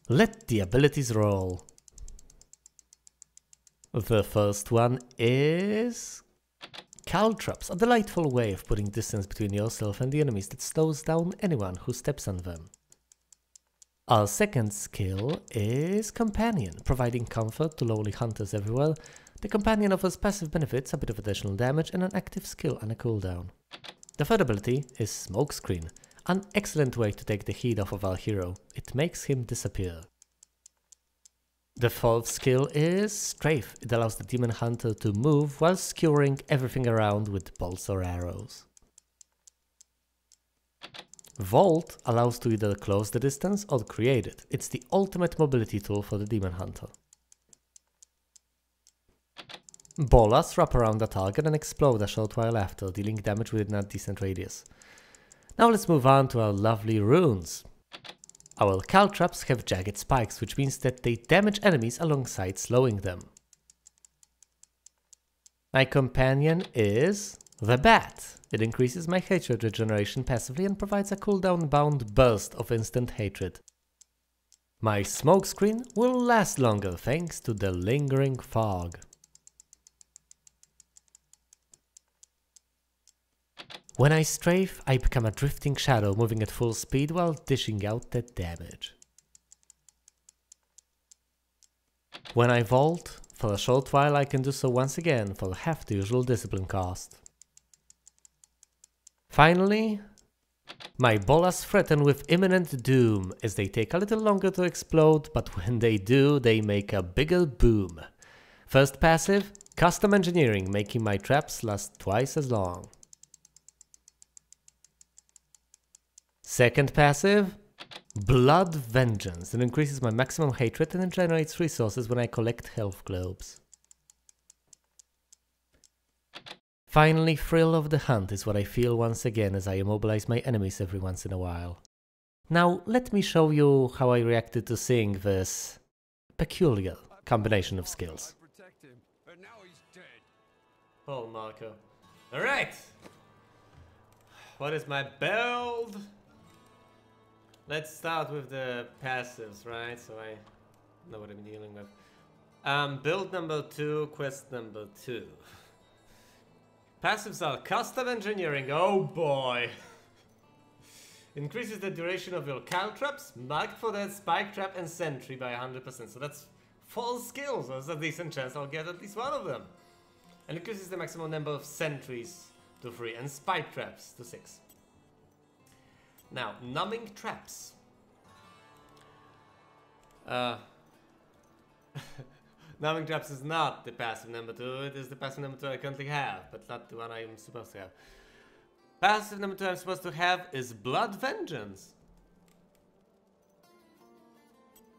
Let the abilities roll. The first one is caltrops, a delightful way of putting distance between yourself and the enemies that slows down anyone who steps on them. Our second skill is Companion, providing comfort to lonely hunters everywhere. The Companion offers passive benefits, a bit of additional damage, and an active skill and a cooldown. The third ability is Smokescreen, an excellent way to take the heat off of our hero. It makes him disappear. The fourth skill is Strafe. It allows the demon hunter to move while skewering everything around with bolts or arrows. Vault allows to either close the distance or create it. It's the ultimate mobility tool for the demon hunter. Bolas wrap around the target and explode a short while after, dealing damage within a decent radius. Now let's move on to our lovely runes. Our caltraps have jagged spikes, which means that they damage enemies alongside slowing them. My companion is the Bat. It increases my hatred regeneration passively and provides a cooldown bound burst of instant hatred. My Smokescreen will last longer thanks to the lingering fog. When I strafe, I become a drifting shadow moving at full speed while dishing out that damage. When I vault, for a short while I can do so once again for half the usual discipline cost. Finally, my bolas threaten with imminent doom as they take a little longer to explode, but when they do, they make a bigger boom. First passive, Custom Engineering, making my traps last twice as long. Second passive, Blood Vengeance. It increases my maximum hatred and it generates resources when I collect health globes. Finally, Thrill of the Hunt is what I feel once again as I immobilize my enemies every once in a while. Now, let me show you how I reacted to seeing this peculiar combination of skills. Oh, Marco. Alright! What is my build? Let's start with the passives, right? So I know what I'm dealing with. Build number 2, quest number 2. Passives are Custom Engineering, oh boy! Increases the duration of your caltraps, marked for that spike trap and sentry by 100%. So that's 4 skills, there's a decent chance I'll get at least one of them. And increases the maximum number of sentries to 3 and spike traps to 6. Now, numbing traps. Numbing traps is not the passive number 2, it is the passive number 2 I currently have, but not the one I'm supposed to have. Passive number 2 I'm supposed to have is Blood Vengeance.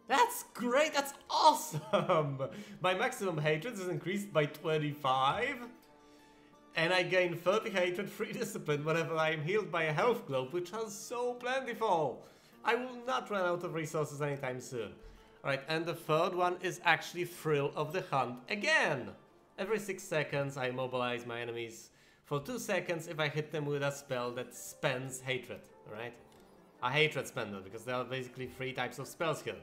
That's great, that's awesome! My maximum hatred is increased by 25. And I gain 30 hatred, 3 discipline whenever I am healed by a health globe, which is so plentiful. I will not run out of resources anytime soon. Alright, and the third one is actually Thrill of the Hunt again. Every 6 seconds I immobilize my enemies for 2 seconds if I hit them with a spell that spends hatred. Alright? A hatred spender, because there are basically 3 types of spells here.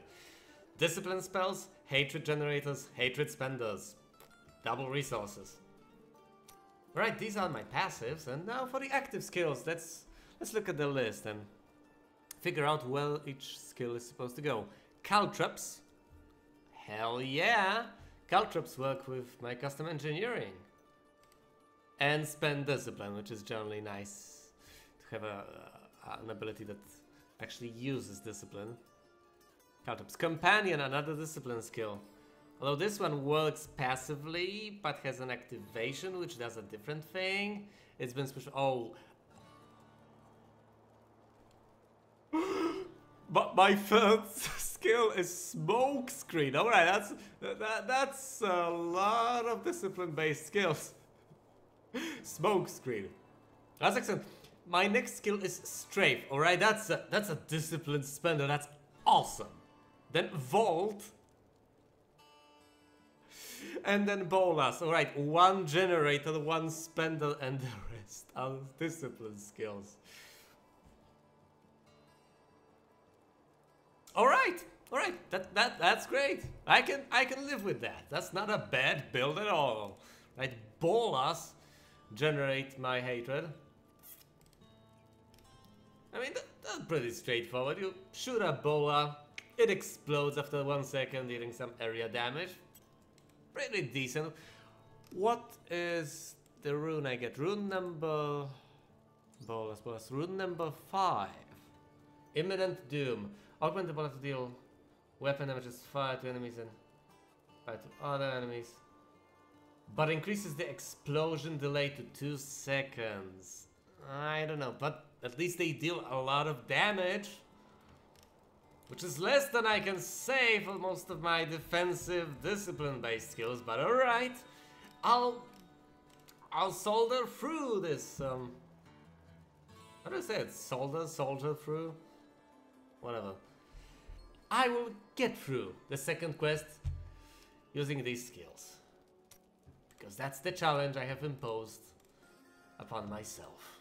Discipline spells, hatred generators, hatred spenders. Double resources. Right, these are my passives, and now for the active skills, let's look at the list and figure out where each skill is supposed to go. Caltraps, hell yeah! Caltraps work with my custom engineering. And spend discipline, which is generally nice to have an ability that actually uses discipline. Caltraps companion, another discipline skill. Although this one works passively, but has an activation which does a different thing. It's been special. Oh. But my third skill is Smokescreen. Alright, that's a lot of discipline-based skills. Smokescreen. That's excellent. My next skill is Strafe. Alright, that's a discipline spender. That's awesome. Then Vault. And then Bolas. Alright, 1 generator, 1 spender, and the rest are discipline skills. Alright, alright, that's great. I can live with that. That's not a bad build at all. Right, bolas generate my hatred. I mean, that's pretty straightforward. You shoot a bola, it explodes after 1 second, dealing some area damage. Pretty decent. What is the rune I get? Rune number... bolas. Rune number 5. Imminent Doom. Augment the bola to deal weapon damages fire to enemies and fire to other enemies. But increases the explosion delay to 2 seconds. I don't know, but at least they deal a lot of damage. Which is less than I can say for most of my defensive discipline-based skills, but alright. I'll soldier through this, how do I say it? Soldier through? Whatever. I will get through the second quest using these skills. Because that's the challenge I have imposed upon myself.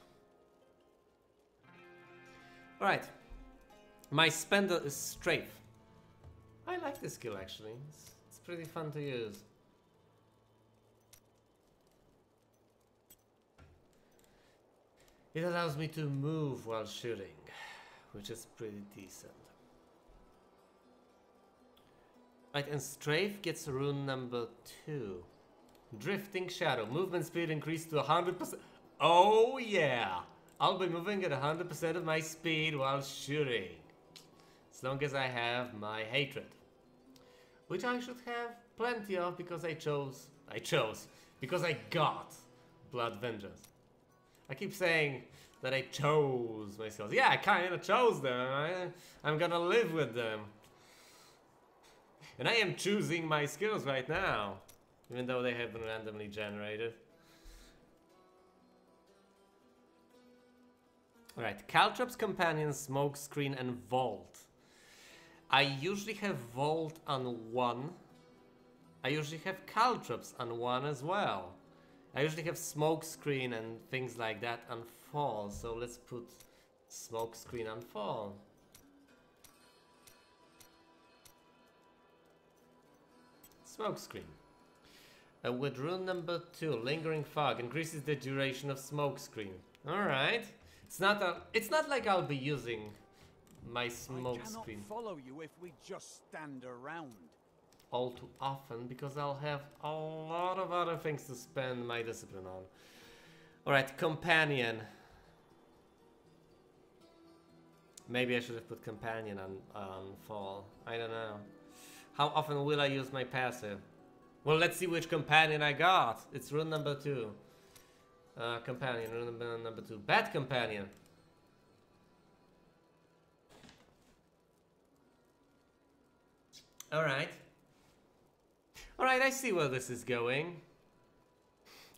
Alright. My spender is strafe. I like this skill actually. It's pretty fun to use. It allows me to move while shooting, which is pretty decent. Right, and strafe gets rune number 2. Drifting Shadow. Movement speed increased to 100%. Oh yeah! I'll be moving at 100% of my speed while shooting. As long as I have my hatred. Which I should have plenty of because because I got Blood Vengeance. I keep saying that I chose my skills. Yeah, I kinda chose them. I'm gonna live with them. And I am choosing my skills right now. Even though they have been randomly generated. Alright, Caltrop's Companion, Smokescreen, and Vault. I usually have Vault on 1. I usually have Caltrops on 1 as well. I usually have Smokescreen and things like that on Fall. So let's put Smokescreen on Fall. Smokescreen. With rune number 2, Lingering Fog increases the duration of Smokescreen. Alright. It's not like I'll be using my Smokescreen. I cannot follow you if we just stand around. All too often, because I'll have a lot of other things to spend my discipline on. Alright, Companion. Maybe I should have put Companion on Fall. I don't know. How often will I use my passive? Well, let's see which Companion I got. It's rune number 2. Companion, rune number 2. Bad Companion. Alright. Alright, I see where this is going.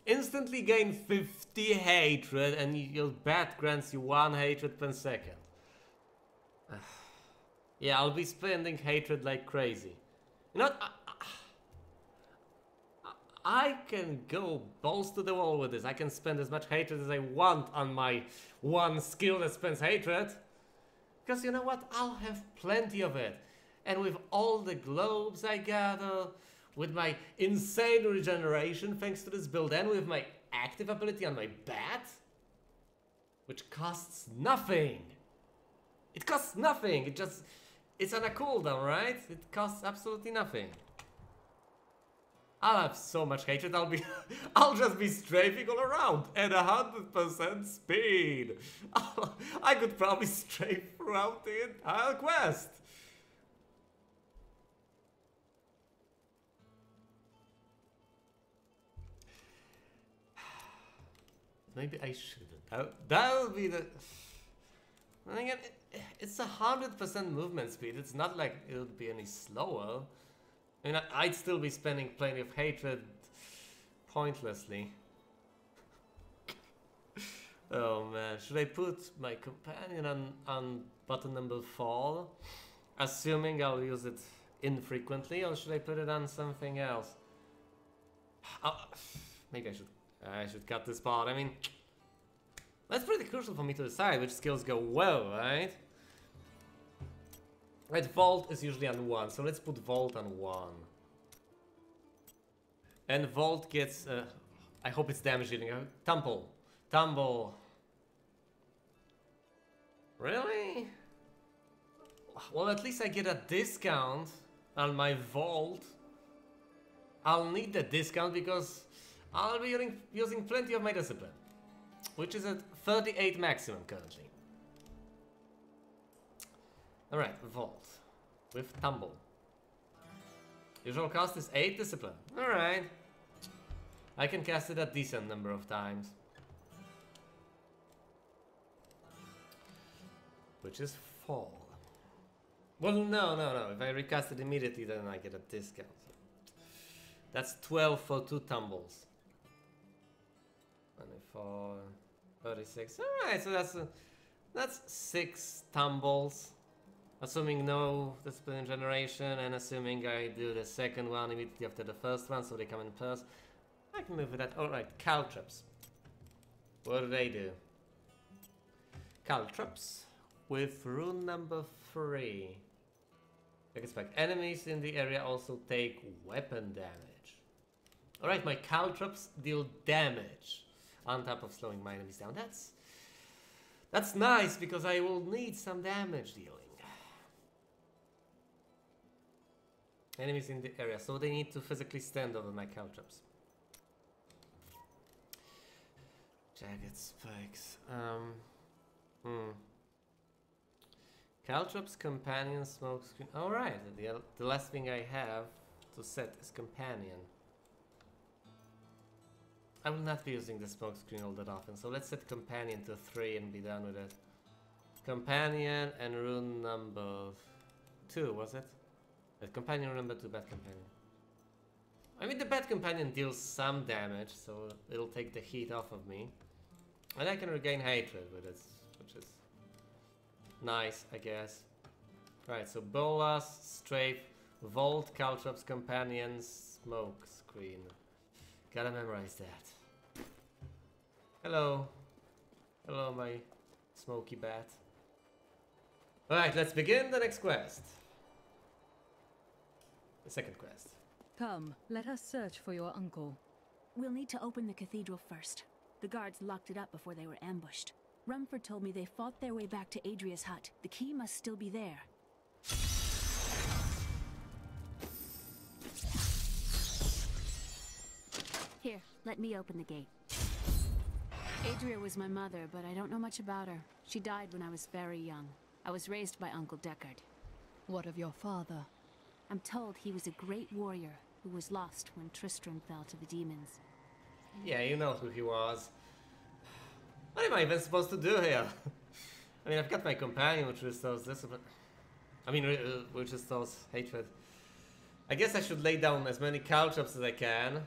Instantly gain 50 hatred and your bat grants you 1 hatred per second. Yeah, I'll be spending hatred like crazy. You know what? I can go balls to the wall with this. I can spend as much hatred as I want on my 1 skill that spends hatred. Because you know what? I'll have plenty of it. And with all the globes I gather, with my insane regeneration thanks to this build, and with my active ability on my bat, which costs nothing. It costs nothing. It's on a cooldown, right? It costs absolutely nothing. I'll have so much hatred, I'll just be strafing all around at 100% speed. I could probably strafe throughout the entire quest. Maybe I shouldn't. That would be the... And again, it's 100% movement speed. It's not like it would be any slower. I mean, I'd still be spending plenty of hatred pointlessly. Oh man, should I put my Companion on button number 4? Assuming I'll use it infrequently, or should I put it on something else? Maybe I should cut this part. I mean, that's pretty crucial for me to decide which skills go well, right? Right, Vault is usually on 1, so let's put Vault on 1. And Vault gets, I hope it's damage dealing. Tumble. Tumble. Really? Well, at least I get a discount on my Vault. I'll need the discount because I'll be using plenty of my discipline, which is at 38 maximum currently. Alright, Vault with Tumble. Usual cost is 8 discipline. Alright. I can cast it a decent number of times. Which is fall. Well, no. If I recast it immediately, then I get a discount. That's 12 for 2 tumbles. 24, 36. Alright, so that's 6 tumbles. Assuming no discipline generation, and assuming I do the second one immediately after the first one, so they come in first. I can move with that. Alright, caltrops. What do they do? Caltrops with rune number 3. I expect enemies in the area also take weapon damage. Alright, my caltrops deal damage on top of slowing my enemies down. That's nice because I will need some damage dealing. Enemies in the area, so they need to physically stand over my caltrops. Jagged spikes. Caltrops, companion, smoke screen. Alright, the last thing I have to set is companion. I will not be using the smoke screen all that often, so let's set companion to 3 and be done with it. Companion and rune number 2, was it? Companion number 2, bad companion. I mean, the bad companion deals some damage, so it'll take the heat off of me. And I can regain hatred with it, which is nice, I guess. Right, so Bolas, Strafe, Vault, Caltrops, Companion, Smoke Screen. Gotta memorize that. Hello. Hello, my smoky bat. Alright, let's begin the next quest. The second quest. Come, let us search for your uncle. We'll need to open the cathedral first. The guards locked it up before they were ambushed. Rumford told me they fought their way back to ADRIA'S hut. The key must still be there. Here, let me open the gate. Adria was my mother, but I don't know much about her. She died when I was very young. I was raised by Uncle Deckard. What of your father? I'm told he was a great warrior who was lost when Tristram fell to the demons. Yeah, you know who he was. What am I even supposed to do here? I mean, I've got my companion, which restores discipline. I mean, which restores hatred. I guess I should lay down as many caltrops as I can.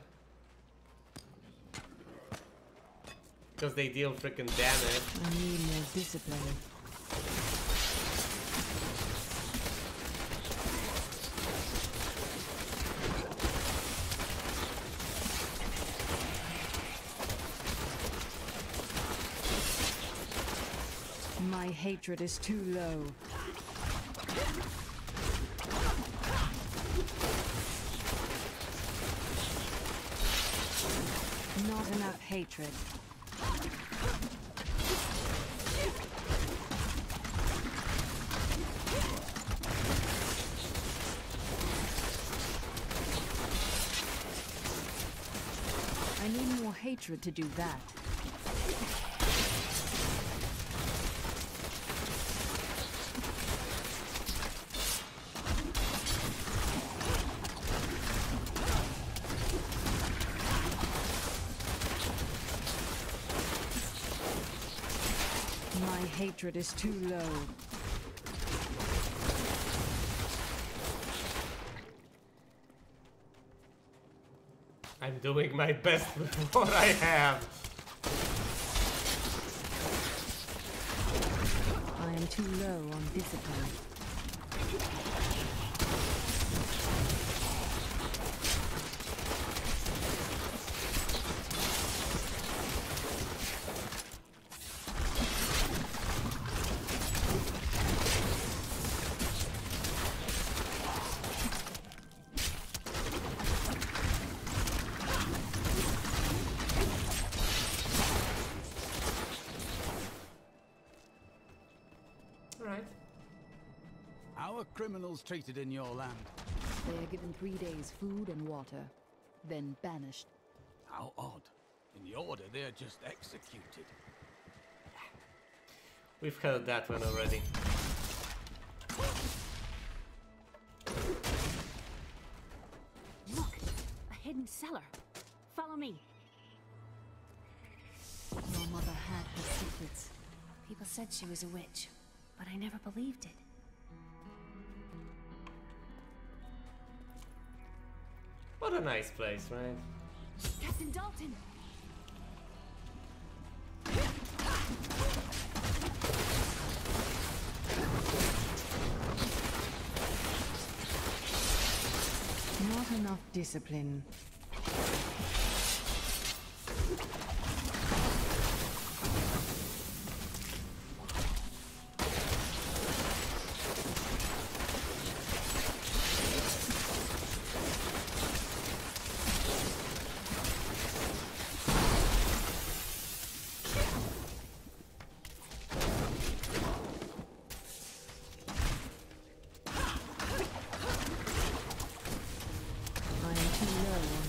Because they deal freaking damage. I need more discipline. My hatred is too low. Not enough hatred. I need more hatred to do that. My hatred is too low. I'm doing my best with what I have. I am too low on discipline. How are criminals treated in your land? They are given 3 days food and water, then banished. How odd. In the order, they're just executed. We've heard that one already. Look! A hidden cellar. Follow me. Your mother had her secrets. People said she was a witch, but I never believed it. What a nice place, right? Captain Dalton! Not enough discipline.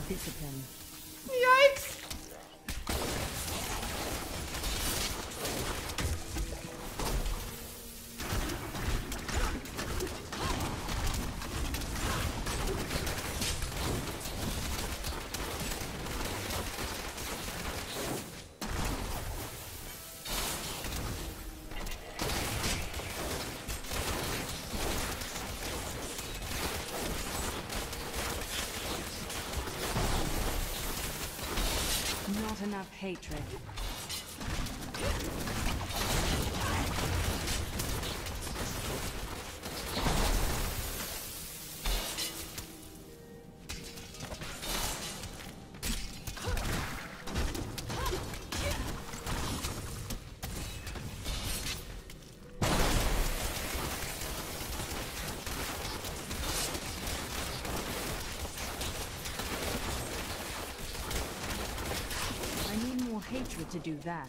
Discipline. Yikes! Not enough hatred. Hatred to do that.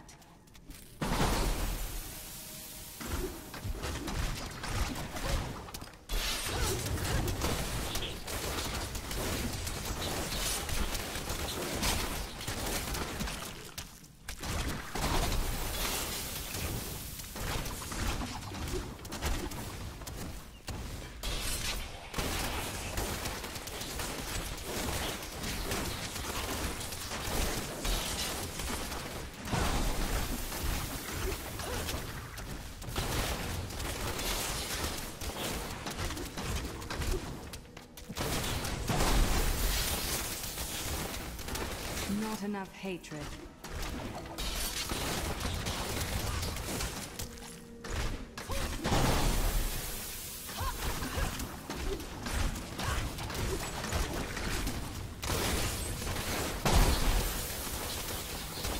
Not enough hatred.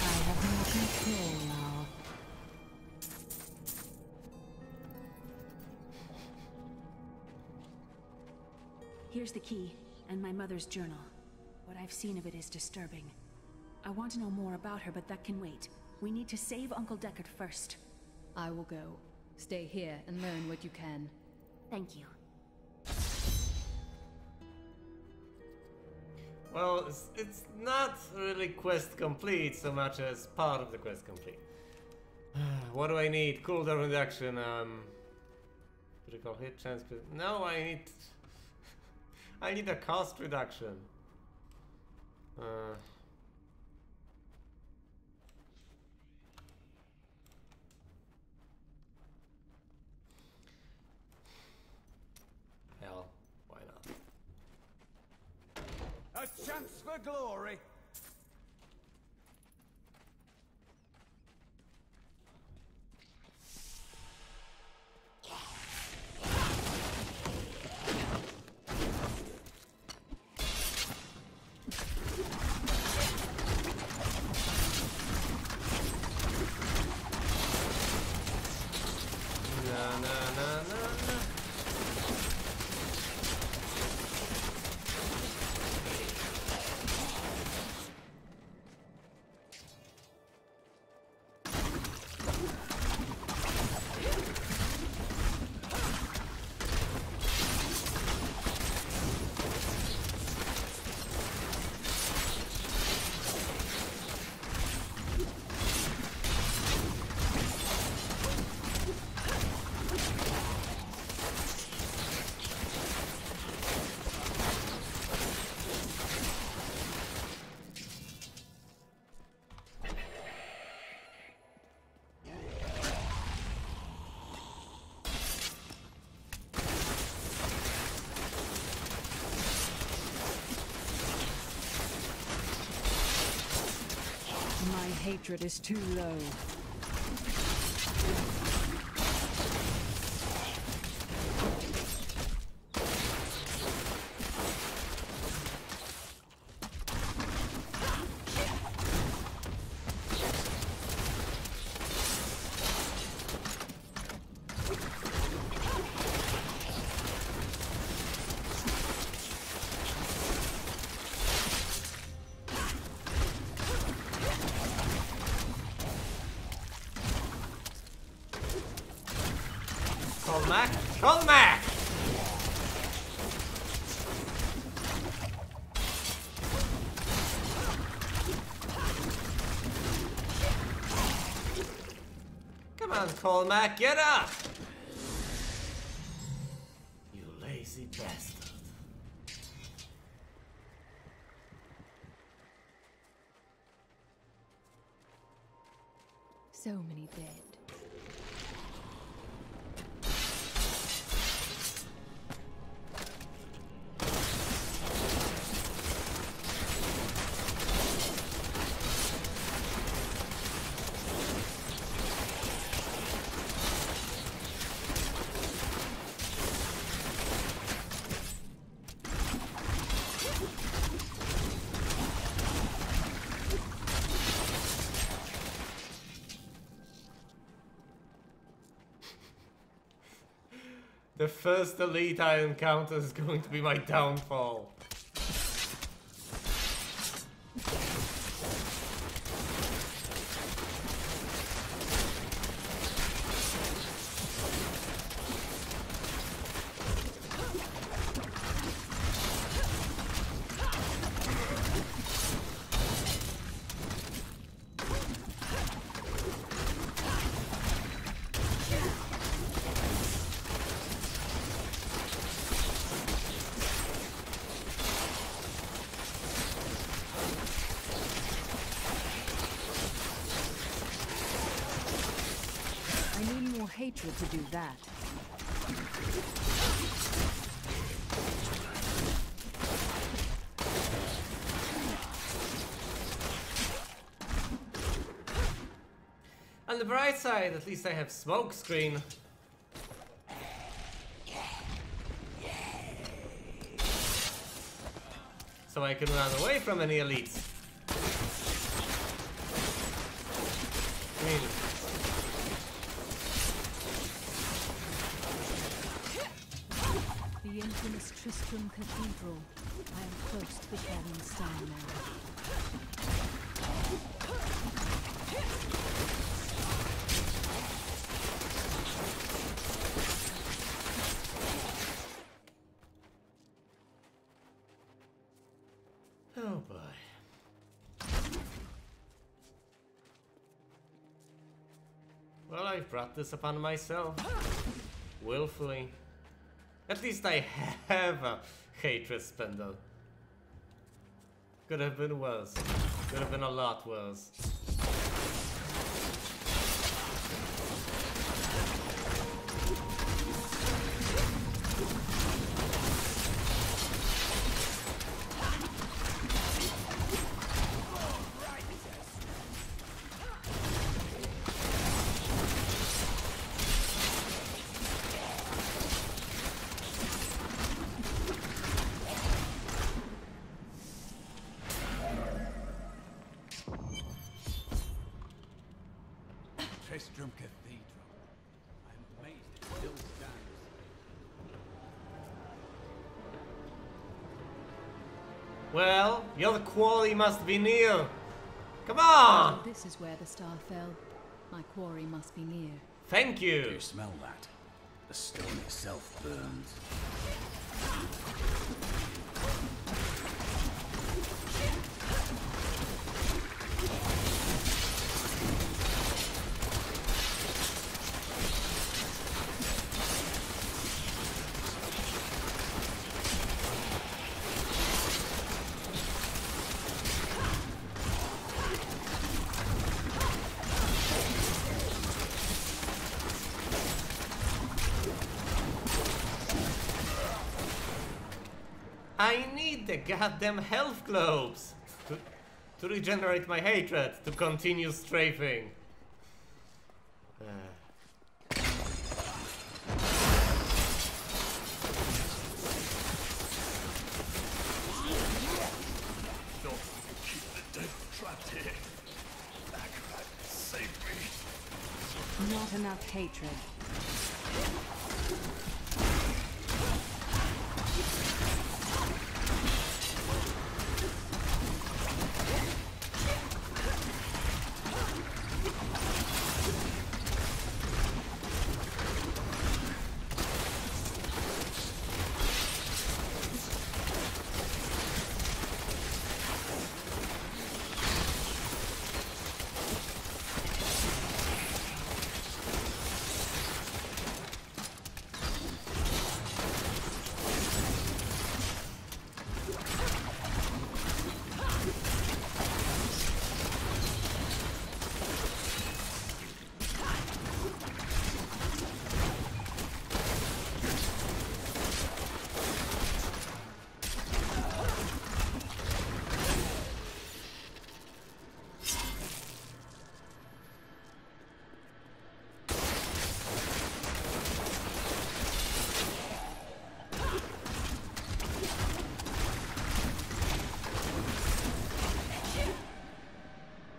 I have more control now. Here's the key, and my mother's journal. What I've seen of it is disturbing. I want to know more about her, but that can wait. We need to save Uncle Deckard first. I will go. Stay here and learn what you can. Thank you. Well, it's not really quest complete so much as part of the quest complete. What do I need? Cooldown reduction, critical hit chance. No, I need a cost reduction. Hell, why not? A chance for glory. hatred is too low. Colmac! Come on, Colmac, get up! You lazy bastard. So many dead. The first elite I encounter is going to be my downfall. Hatred to do that. On the bright side, at least I have smoke screen. So I can run away from any elites. I mean, the infamous TRISTRAM Cathedral. I am close to the Carrying Stone now. oh boy. Well, I've brought this upon myself. Willfully. At least I have a hatred spindle. Could have been worse. Could have been a lot worse. Tristram Cathedral. I'm amazed it still stands. Well, your quarry must be near. Come on! So this is where the star fell. My quarry must be near. Thank Do you. you smell that? The stone itself burns. I need the goddamn health globes to regenerate my hatred, to continue strafing. Keep the devil trapped here. That save me. Not enough hatred.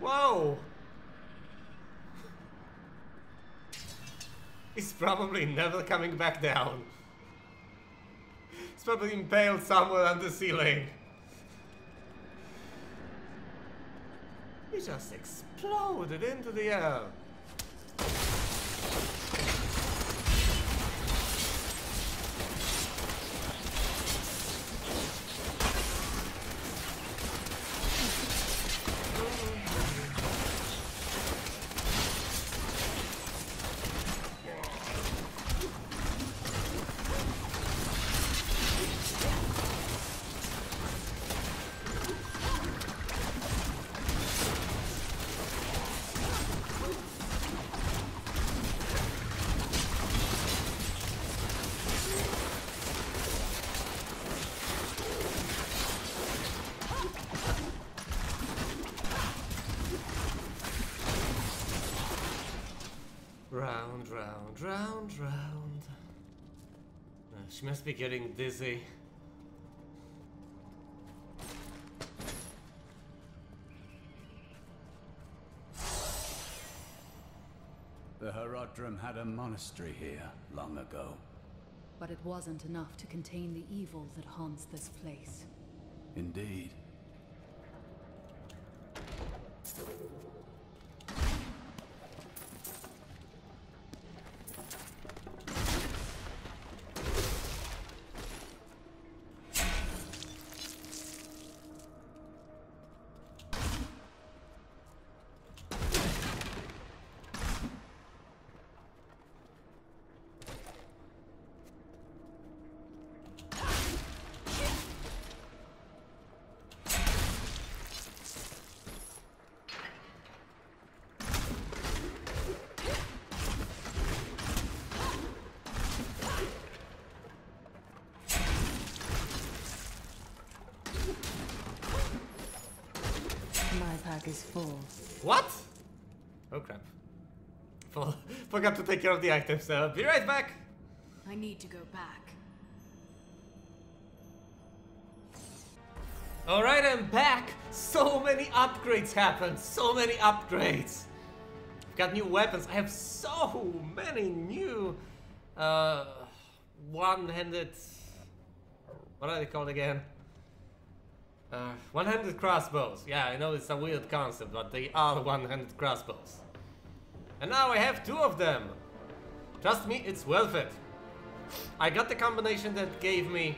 Whoa! He's probably never coming back down. He's probably impaled somewhere on the ceiling. He just exploded into the air. Round, round, round, round. She must be getting dizzy. The Herodrum had a monastery here long ago. But it wasn't enough to contain the evil that haunts this place. Indeed. My pack is full. What? Oh crap. Forgot to take care of the items. Be right back. I need to go back. Alright, I'm back. So many upgrades happened. So many upgrades. I've got new weapons. I have so many new one-handed... What are they called again? One-handed crossbows. Yeah, I know it's a weird concept, but they are one-handed crossbows. And now I have two of them. Trust me, it's worth it. I got the combination that gave me...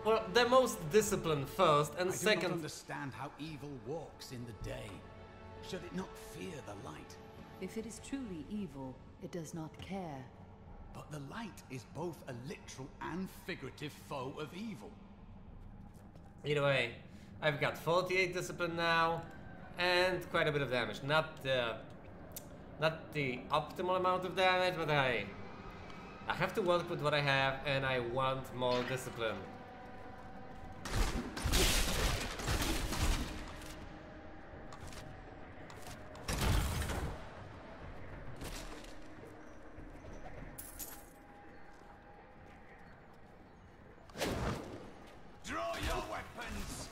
Well, the most discipline first, and second... I do not understand how evil walks in the day. Should it not fear the light? If it is truly evil, it does not care. But the light is both a literal and figurative foe of evil. Either way, I've got 48 discipline now, and quite a bit of damage. Not the optimal amount of damage, but I have to work with what I have, and I want more discipline. weapons.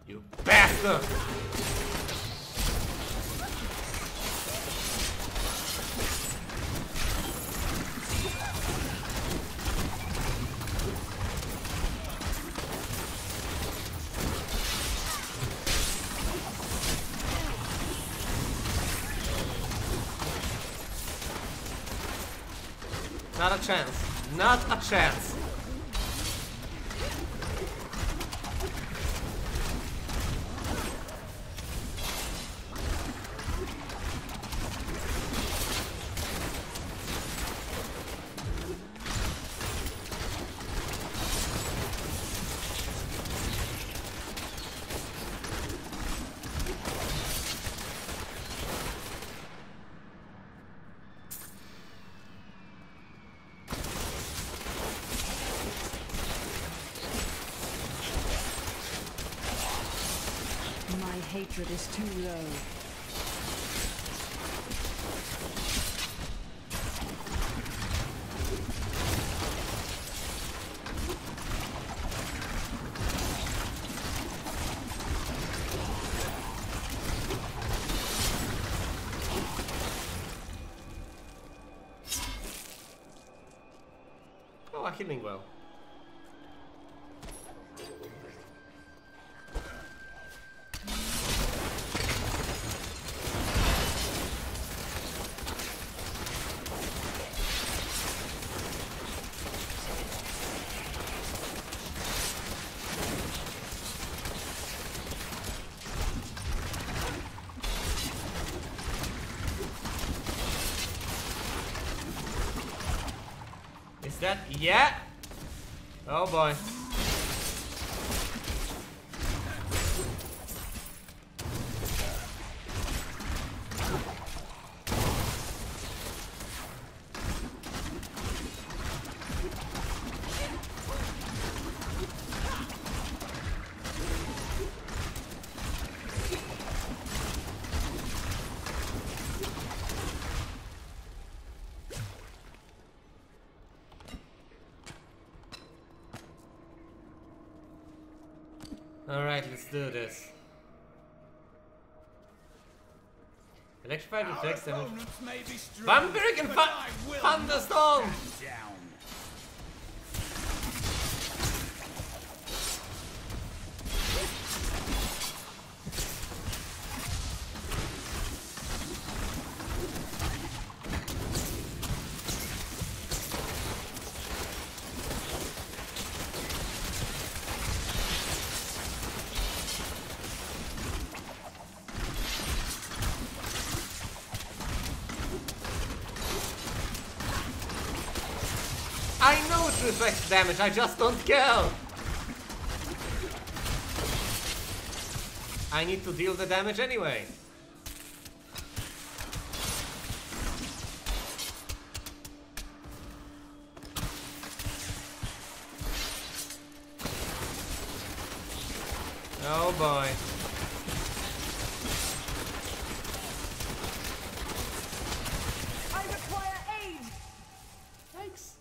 You bastard! Not a chance. Not a chance. My hatred is too low. Oh, healing well. Is that yeah? Oh boy. Alright, let's do this. Electrified reflex damage. Opponents may be strong, Vampiric and but I will thunderstorm! stand down. I know it reflects damage, I just don't care! I need to deal the damage anyway. Oh boy. I require aid! Thanks.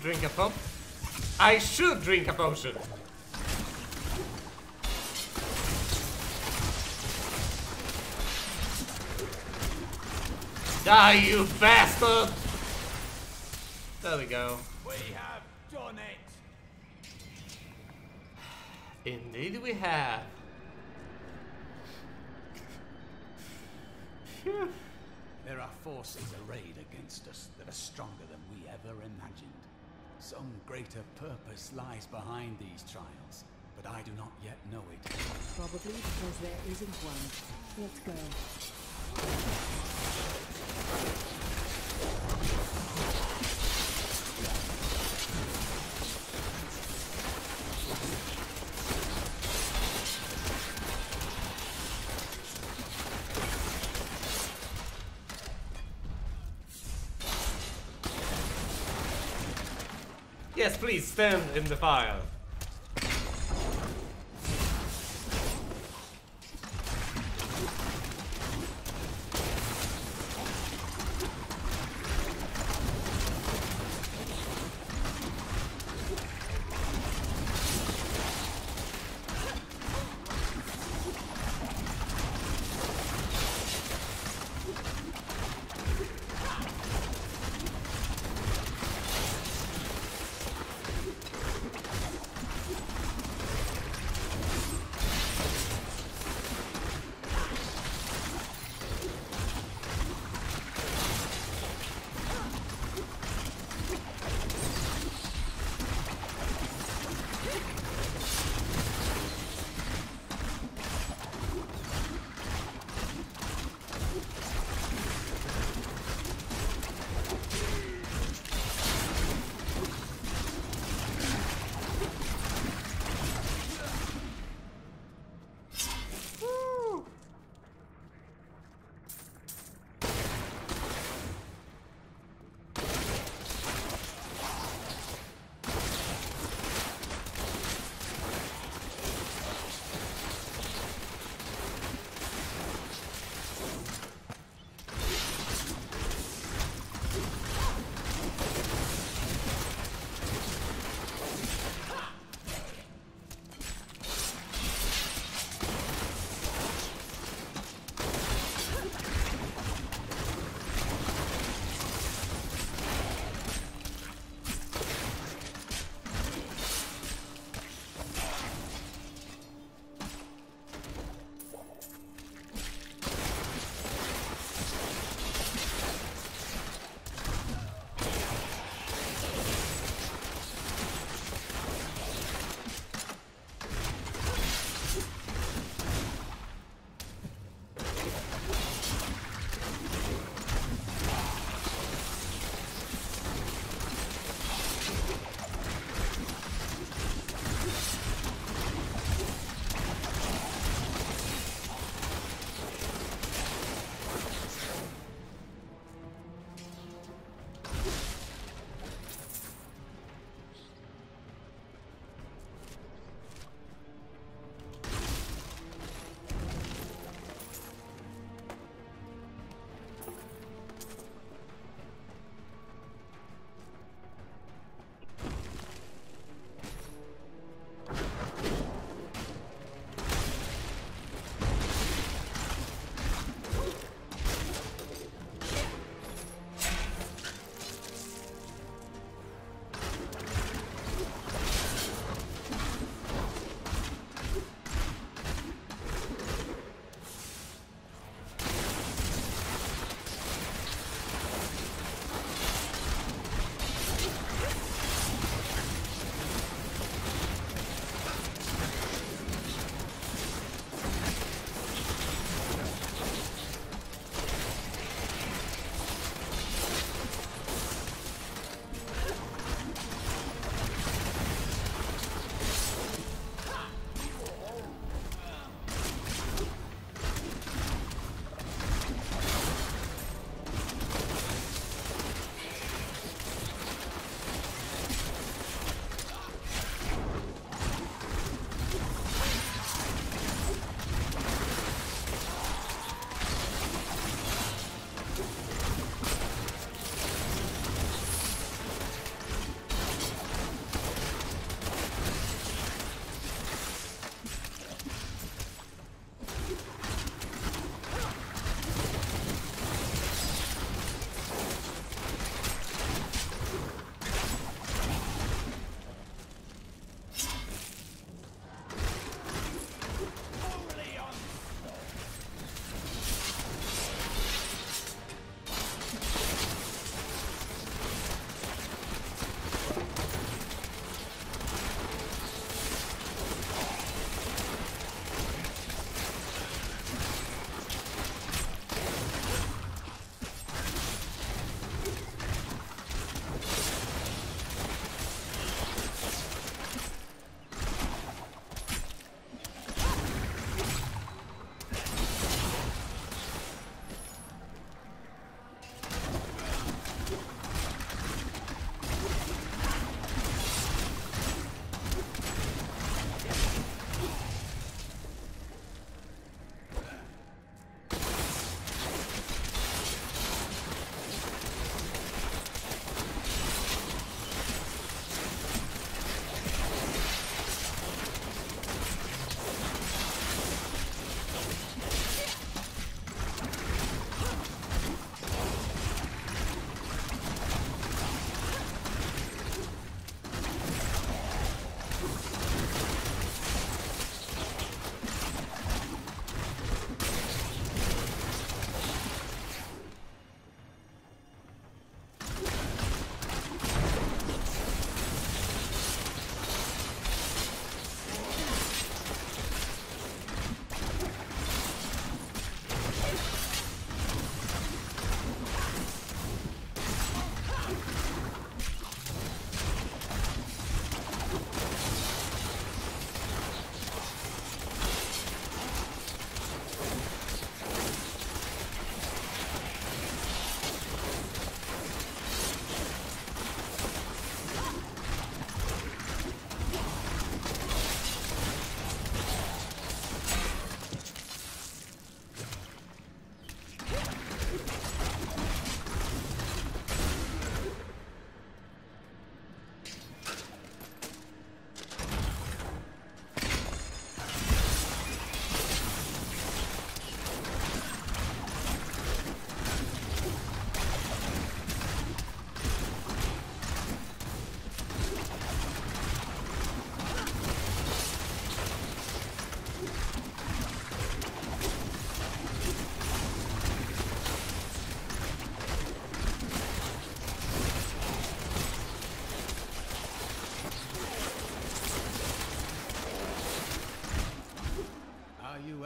drink a pop. I should drink a potion. Die, you bastard! There we go. We have done it. Indeed we have. Phew. There are forces arrayed against us that are stronger than we ever imagined. Some greater purpose lies behind these trials, but I do not yet know it. Probably because there isn't one. Let's go. Yes, please stand in the fire.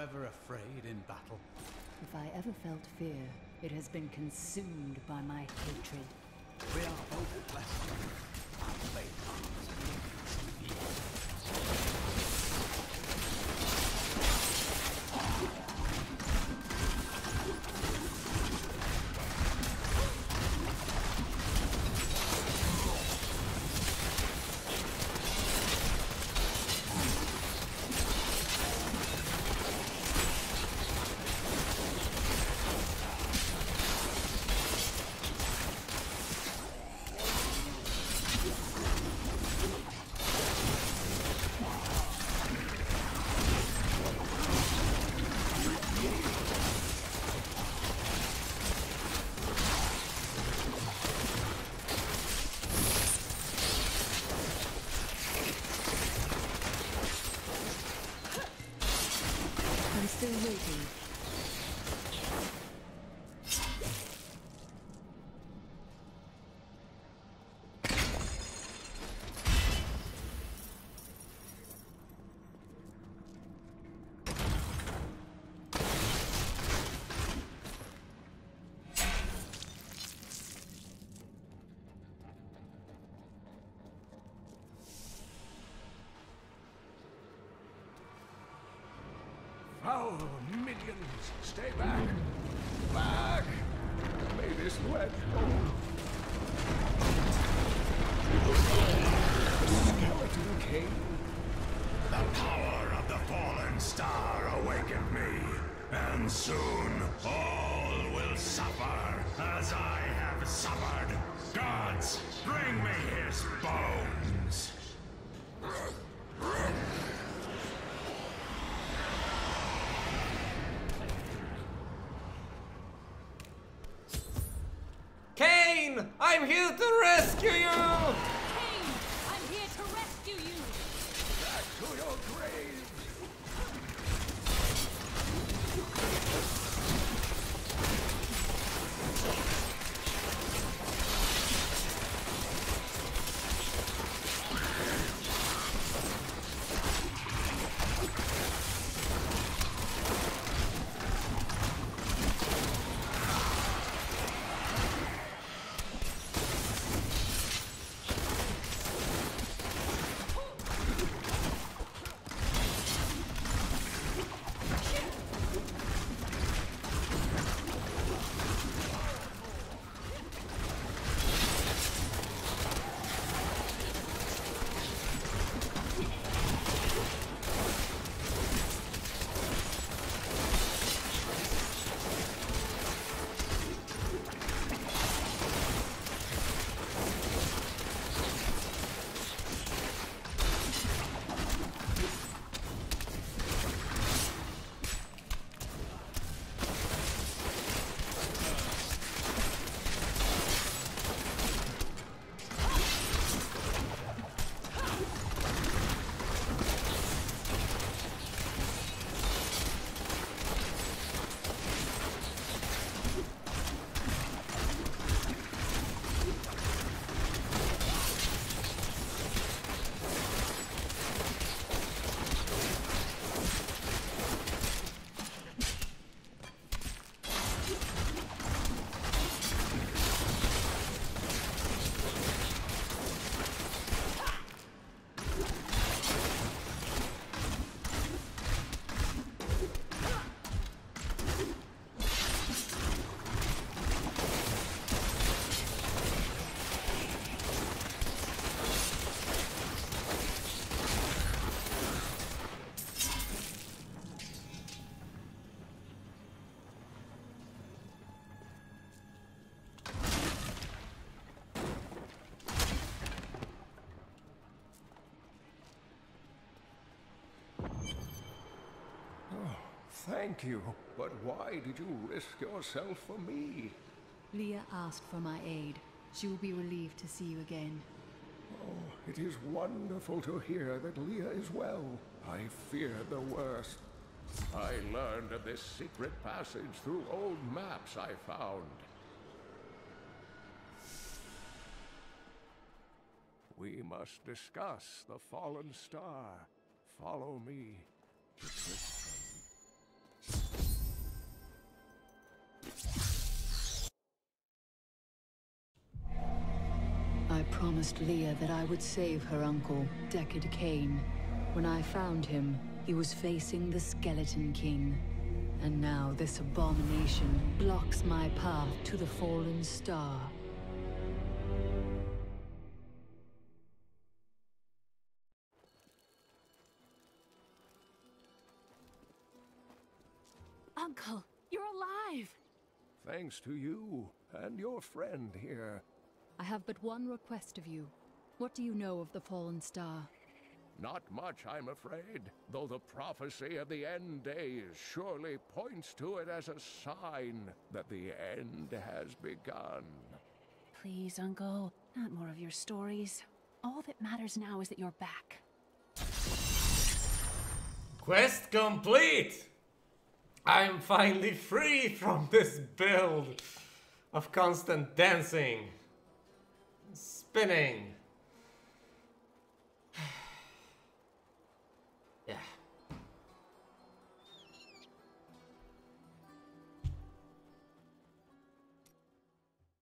ever afraid in battle? If I ever felt fear, it has been consumed by my hatred. We are both blessed. Our fate is I'm still waiting. Foul minions, stay back! Back! May this wedge go. Skeleton King? The power of the fallen star awakened me, and soon all will suffer as I have suffered. Gods, bring me his bones! Cain! I'm here to rescue you! Cain! I'm here to rescue you! Back to your grave! Thank you, but why did you risk yourself for me? Leah asked for my aid. She will be relieved to see you again. Oh, it is wonderful to hear that Leah is well. I feared the worst. I learned of this secret passage through old maps I found. We must discuss the fallen star. Follow me to TRISTRAM. I promised Leah that I would save her uncle, Deckard Cain. When I found him, he was facing the Skeleton King. And now this abomination blocks my path to the Fallen Star. Uncle, you're alive! Thanks to you and your friend here. I have but one request of you. What do you know of the Fallen Star? Not much, I'm afraid, though the prophecy of the end days surely points to it as a sign that the end has begun. Please, Uncle, not more of your stories. All that matters now is that you're back. Quest complete! I'm finally free from this build of constant dancing, spinning.